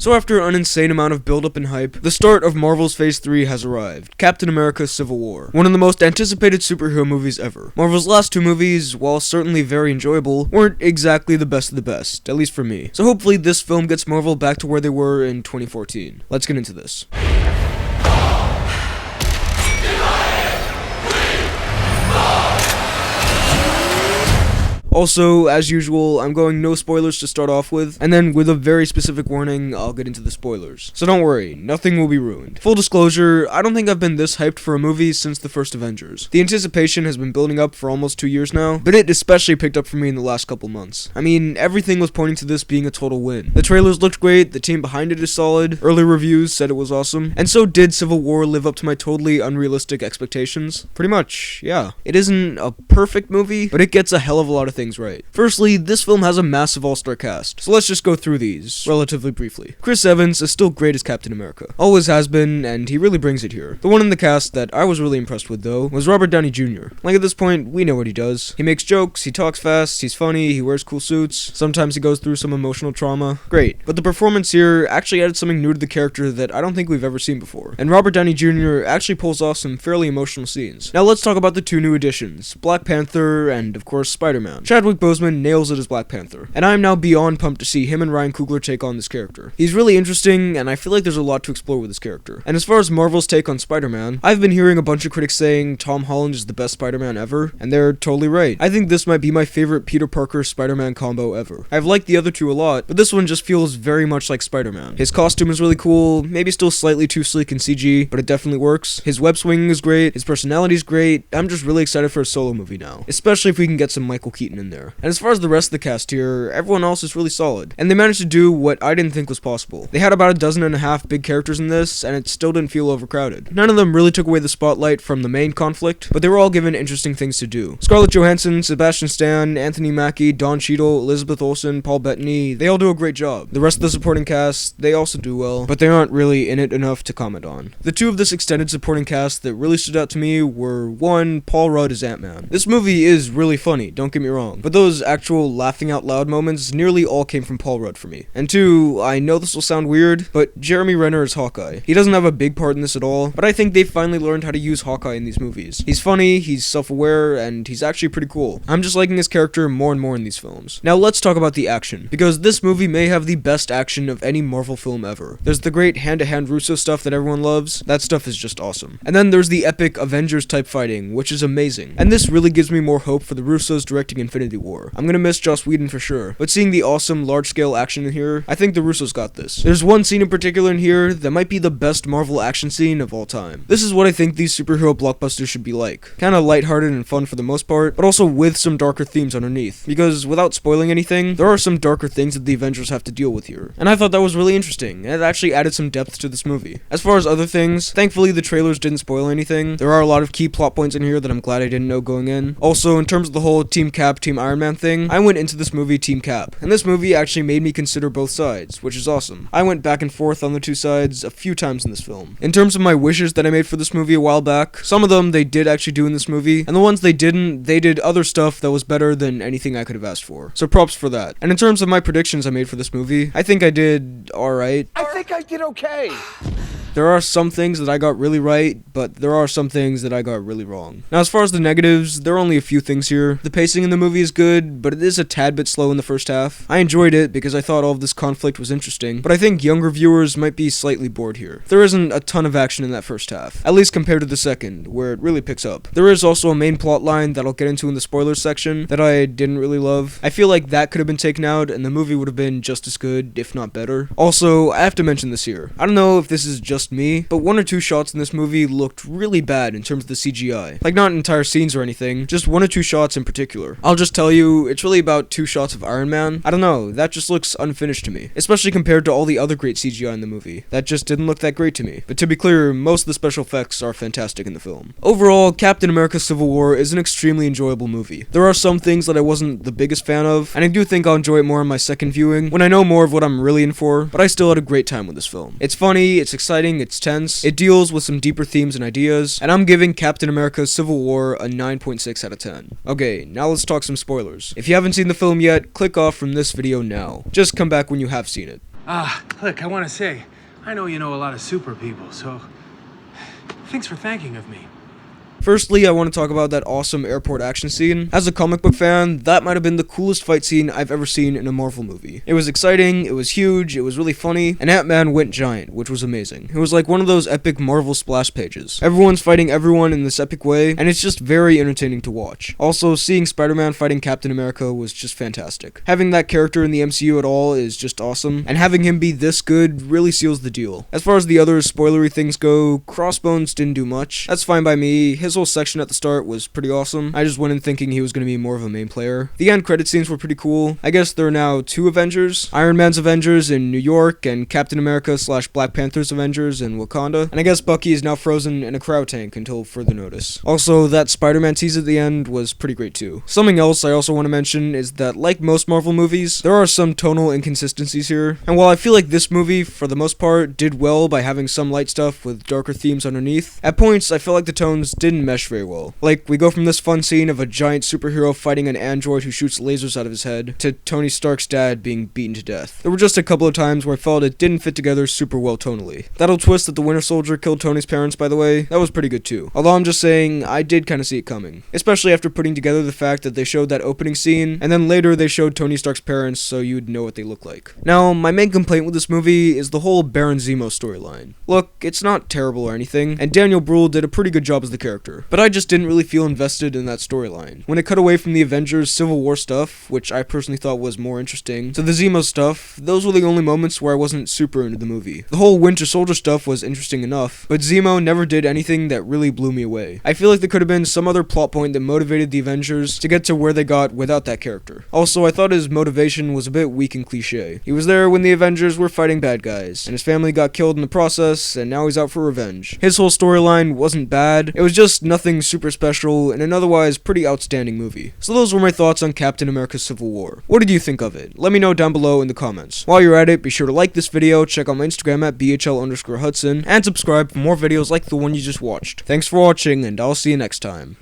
So after an insane amount of build-up and hype, the start of Marvel's Phase 3 has arrived, Captain America Civil War. One of the most anticipated superhero movies ever. Marvel's last two movies, while certainly very enjoyable, weren't exactly the best of the best, at least for me. So hopefully this film gets Marvel back to where they were in 2014. Let's get into this. Also, as usual, I'm going no spoilers to start off with, and then with a very specific warning, I'll get into the spoilers. So don't worry, nothing will be ruined. Full disclosure, I don't think I've been this hyped for a movie since the first Avengers. The anticipation has been building up for almost 2 years now, but it especially picked up for me in the last couple months. I mean, everything was pointing to this being a total win. The trailers looked great, the team behind it is solid, early reviews said it was awesome, and so did Civil War live up to my totally unrealistic expectations? Pretty much, yeah. It isn't a perfect movie, but it gets a hell of a lot of things right. Firstly, this film has a massive all-star cast, so let's just go through these relatively briefly. Chris Evans is still great as Captain America. Always has been, and he really brings it here. The one in the cast that I was really impressed with, though, was Robert Downey Jr. Like, at this point, we know what he does. He makes jokes, he talks fast, he's funny, he wears cool suits, sometimes he goes through some emotional trauma. Great. But the performance here actually added something new to the character that I don't think we've ever seen before. And Robert Downey Jr. actually pulls off some fairly emotional scenes. Now let's talk about the two new additions, Black Panther and, of course, Spider-Man. Chadwick Boseman nails it as Black Panther, and I am now beyond pumped to see him and Ryan Coogler take on this character. He's really interesting, and I feel like there's a lot to explore with this character. And as far as Marvel's take on Spider-Man, I've been hearing a bunch of critics saying Tom Holland is the best Spider-Man ever, and they're totally right. I think this might be my favorite Peter Parker Spider-Man combo ever. I've liked the other two a lot, but this one just feels very much like Spider-Man. His costume is really cool, maybe still slightly too sleek in CG, but it definitely works. His web swinging is great, his personality is great. I'm just really excited for a solo movie now, especially if we can get some Michael Keaton in there. And as far as the rest of the cast here, everyone else is really solid, and they managed to do what I didn't think was possible. They had about 12.5 big characters in this, and it still didn't feel overcrowded. None of them really took away the spotlight from the main conflict, but they were all given interesting things to do. Scarlett Johansson, Sebastian Stan, Anthony Mackie, Don Cheadle, Elizabeth Olsen, Paul Bettany, they all do a great job. The rest of the supporting cast, they also do well, but they aren't really in it enough to comment on. The two of this extended supporting cast that really stood out to me were, one, Paul Rudd as Ant-Man. This movie is really funny, don't get me wrong, but those actual laughing out loud moments nearly all came from Paul Rudd for me. And two, I know this will sound weird, but Jeremy Renner is Hawkeye. He doesn't have a big part in this at all, but I think they finally learned how to use Hawkeye in these movies. He's funny, he's self-aware, and he's actually pretty cool. I'm just liking his character more and more in these films. Now let's talk about the action, because this movie may have the best action of any Marvel film ever. There's the great hand-to-hand Russo stuff that everyone loves. That stuff is just awesome. And then there's the epic Avengers type fighting, which is amazing. And this really gives me more hope for the Russos directing Infinity War. I'm gonna miss Joss Whedon for sure, but seeing the awesome large-scale action in here, I think the Russos got this. There's one scene in particular in here that might be the best Marvel action scene of all time. This is what I think these superhero blockbusters should be like. Kinda lighthearted and fun for the most part, but also with some darker themes underneath. Because without spoiling anything, there are some darker things that the Avengers have to deal with here. And I thought that was really interesting, and it actually added some depth to this movie. As far as other things, thankfully the trailers didn't spoil anything. There are a lot of key plot points in here that I'm glad I didn't know going in. Also, in terms of the whole Team Cap, Team Iron Man thing, I went into this movie Team Cap, and this movie actually made me consider both sides, which is awesome. I went back and forth on the two sides a few times in this film. In terms of my wishes that I made for this movie a while back, some of them they did actually do in this movie, and the ones they didn't, they did other stuff that was better than anything I could have asked for. So props for that. And in terms of my predictions I made for this movie, I think I did alright. I think I did okay. There are some things that I got really right, but there are some things that I got really wrong. Now, as far as the negatives, there are only a few things here. The pacing in the movie is good, but it is a tad bit slow in the first half. I enjoyed it because I thought all of this conflict was interesting, but I think younger viewers might be slightly bored here. There isn't a ton of action in that first half, at least compared to the second, where it really picks up. There is also a main plot line that I'll get into in the spoilers section that I didn't really love. I feel like that could have been taken out, and the movie would have been just as good, if not better. Also, I have to mention this here. I don't know if this is just me, but one or two shots in this movie looked really bad in terms of the CGI. Like, not entire scenes or anything, just one or two shots in particular. I'll just tell you, it's really about 2 shots of Iron Man. I don't know, that just looks unfinished to me, especially compared to all the other great CGI in the movie. That just didn't look that great to me. But to be clear, most of the special effects are fantastic in the film. Overall, Captain America Civil War is an extremely enjoyable movie. There are some things that I wasn't the biggest fan of, and I do think I'll enjoy it more on my second viewing when I know more of what I'm really in for, but I still had a great time with this film. It's funny, it's exciting, it's tense, it deals with some deeper themes and ideas, and I'm giving Captain America Civil War a 9.6 out of 10. Okay, now let's talk some spoilers. If you haven't seen the film yet, click off from this video now. Just come back when you have seen it. Look, I want to say, I know you know a lot of super people, so thanks for thanking of me. Firstly, I want to talk about that awesome airport action scene. As a comic book fan, that might have been the coolest fight scene I've ever seen in a Marvel movie. It was exciting, it was huge, it was really funny, and Ant-Man went giant, which was amazing. It was like one of those epic Marvel splash pages. Everyone's fighting everyone in this epic way, and it's just very entertaining to watch. Also, seeing Spider-Man fighting Captain America was just fantastic. Having that character in the MCU at all is just awesome, and having him be this good really seals the deal. As far as the other spoilery things go, Crossbones didn't do much. That's fine by me. His whole section at the start was pretty awesome. I just went in thinking he was going to be more of a main player. The end credit scenes were pretty cool. I guess there are now 2 Avengers. Iron Man's Avengers in New York, and Captain America / Black Panther's Avengers in Wakanda. And I guess Bucky is now frozen in a cryo tank until further notice. Also, that Spider-Man tease at the end was pretty great too. Something else I also want to mention is that, like most Marvel movies, there are some tonal inconsistencies here. And while I feel like this movie, for the most part, did well by having some light stuff with darker themes underneath, at points I felt like the tones didn't mesh very well. Like, we go from this fun scene of a giant superhero fighting an android who shoots lasers out of his head, to Tony Stark's dad being beaten to death. There were just a couple of times where I felt it didn't fit together super well tonally. That old twist that the Winter Soldier killed Tony's parents, by the way, that was pretty good too. Although I'm just saying, I did kind of see it coming. Especially after putting together the fact that they showed that opening scene, and then later they showed Tony Stark's parents so you'd know what they look like. Now, my main complaint with this movie is the whole Baron Zemo storyline. Look, it's not terrible or anything, and Daniel Bruhl did a pretty good job as the character, but I just didn't really feel invested in that storyline. When it cut away from the Avengers Civil War stuff, which I personally thought was more interesting, to the Zemo stuff, those were the only moments where I wasn't super into the movie. The whole Winter Soldier stuff was interesting enough, but Zemo never did anything that really blew me away. I feel like there could have been some other plot point that motivated the Avengers to get to where they got without that character. Also, I thought his motivation was a bit weak and cliche. He was there when the Avengers were fighting bad guys, and his family got killed in the process, and now he's out for revenge. His whole storyline wasn't bad, it was just nothing super special in an otherwise pretty outstanding movie. So those were my thoughts on Captain America Civil War. What did you think of it? Let me know down below in the comments. While you're at it, be sure to like this video, check out my Instagram at BHL_Hudson, and subscribe for more videos like the one you just watched. Thanks for watching, and I'll see you next time.